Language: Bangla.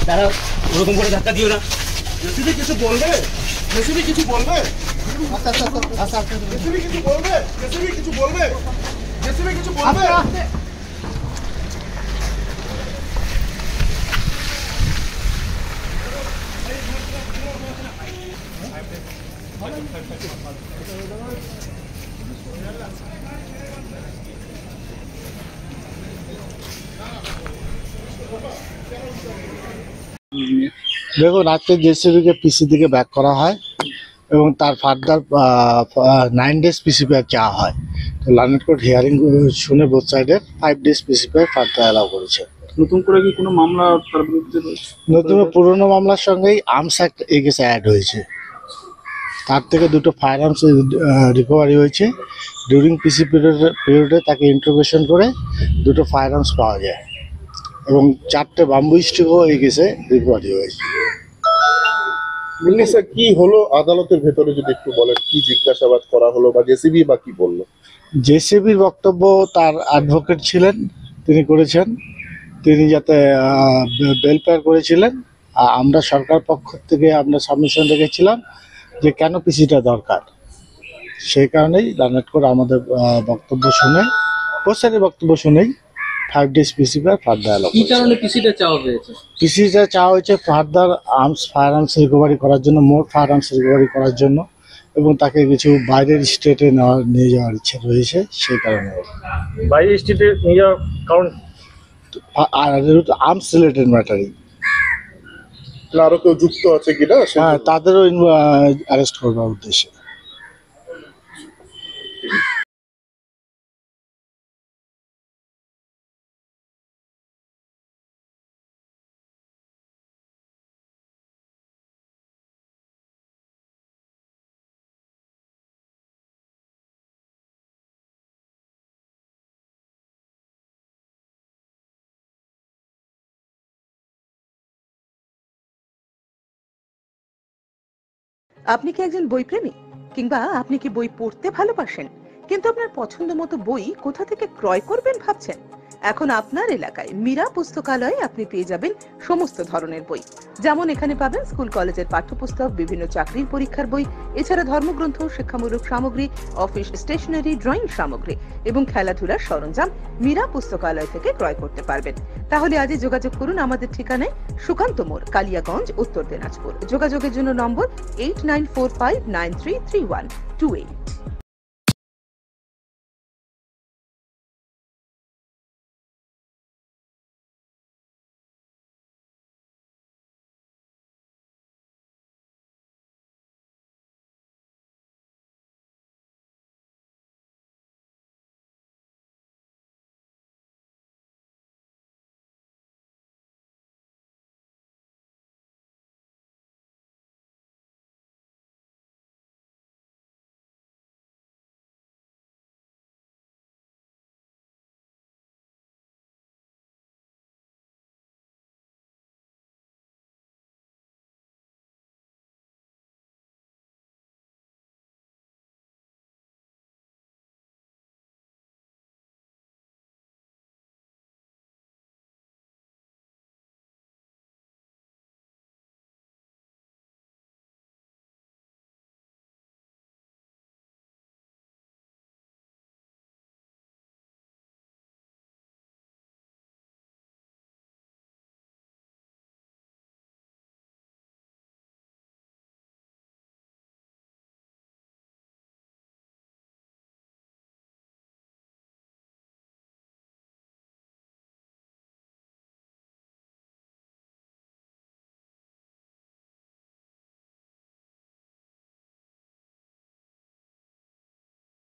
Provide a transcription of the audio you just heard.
দাঁড়াও, ওরকম করে ধাক্কা দিও না। জেসিবি কিছু বলবে? জেসিবি কিছু বলবে? আচ্ছা আচ্ছা আচ্ছা, জেসিবি কিছু বলবে? জেসিবি কিছু বলবে? জেসিবি কিছু বলবে? দেখুন, আজকে জেসিবিকে পিসি থেকে ব্যাক করা হয় এবং তার ফার্দার 9 days পিসিপি চাওয়া হয়। তো লার্নেড কোর্ট হিয়ারিং শুনে বোথ সাইডের 5 days পিসিপি ফার্দার অ্যালাউ করেছে। নতুন করে কি কোনো মামলা তার বিরুদ্ধে রয়েছে? নতুন পুরনো মামলার সঙ্গেই আর্মস অ্যাক্ট এই কেসে অ্যাড হয়েছে। তার থেকে দুটো ফায়ার আর্মস রিকভারি হয়েছে। ডিউরিং পিসি পিরিয়ডে তাকে ইন্ট্রোগেশন করে দুটো ফায়ার আর্মস পাওয়া যায় এবং 4টে বাম্বু স্টিকও এই কেসে রিকভারি হয়েছে। স্যার, কি হলো আদালতের ভেতরে যদি একটু বলেন, কি জিজ্ঞাসাবাদ করা হলো বা জেসিবি বা কি বললো? জেসিবির বক্তব্য, তার অ্যাডভোকেট ছিলেন, তিনি করেছেন, তিনি যাতে বেলফেয়ার করেছিলেন। আমরা সরকার পক্ষ থেকে আমরা সাবমিশন রেখেছিলাম যে কেন পিসিটা দরকার। সেই কারণেই লার্নেড কোর্ট আমাদের বক্তব্য শুনে, পোস্টারের বক্তব্য শুনেই 5 days পিসিপি ফার্দার অ্যালাউ কি কারণে পিসিটা চাওয়া হয়েছে? পিসিটা চাওয়া হয়েছে ফার্দার ফায়ার আর্মস রিকভারি করার জন্য, মোর ফায়ার আর্মস রিকভারি করার জন্য, এবং তাকে কিছু বাইরের স্টেটে নিয়ে যাওয়ার ইচ্ছে রয়েছে। সেই কারণে বাইরে স্টেটে নিয়ে যাওয়ার কারণ আর্মস রিলেটেড ম্যাটারই। আরো কেউ যুক্ত আছে কিনা? হ্যাঁ, তাদেরও অ্যারেস্ট করবার উদ্দেশ্যে। আপনি কি একজন বই প্রেমী, কিংবা আপনি কি বই পড়তে ভালোবাসেন কিন্তু আপনার পছন্দ মতো বই কোথা থেকে ক্রয় করবেন ভাবছেন? এখন আপনার এলাকায় মীরা পুস্তকালয়ে আপনি পেয়ে যাবেন সমস্ত ধরনের বই। যেমন এখানে পাবেন স্কুল কলেজের পাঠ্যপুস্তক, বিভিন্ন চাকরির পরীক্ষার বই, এছাড়া ধর্মগ্রন্থ, শিক্ষামূলক সামগ্রী, অফিস স্টেশনারি, ড্রয়িং সামগ্রী এবং খেলাধুলার সরঞ্জাম মীরা পুস্তকালয় থেকে ক্রয় করতে পারবেন। তাহলে আজই যোগাযোগ করুন আমাদের ঠিকানায়, সুকান্ত মোড়, কালিয়াগঞ্জ, উত্তর দিনাজপুর। যোগাযোগের জন্য নম্বর 8945933128।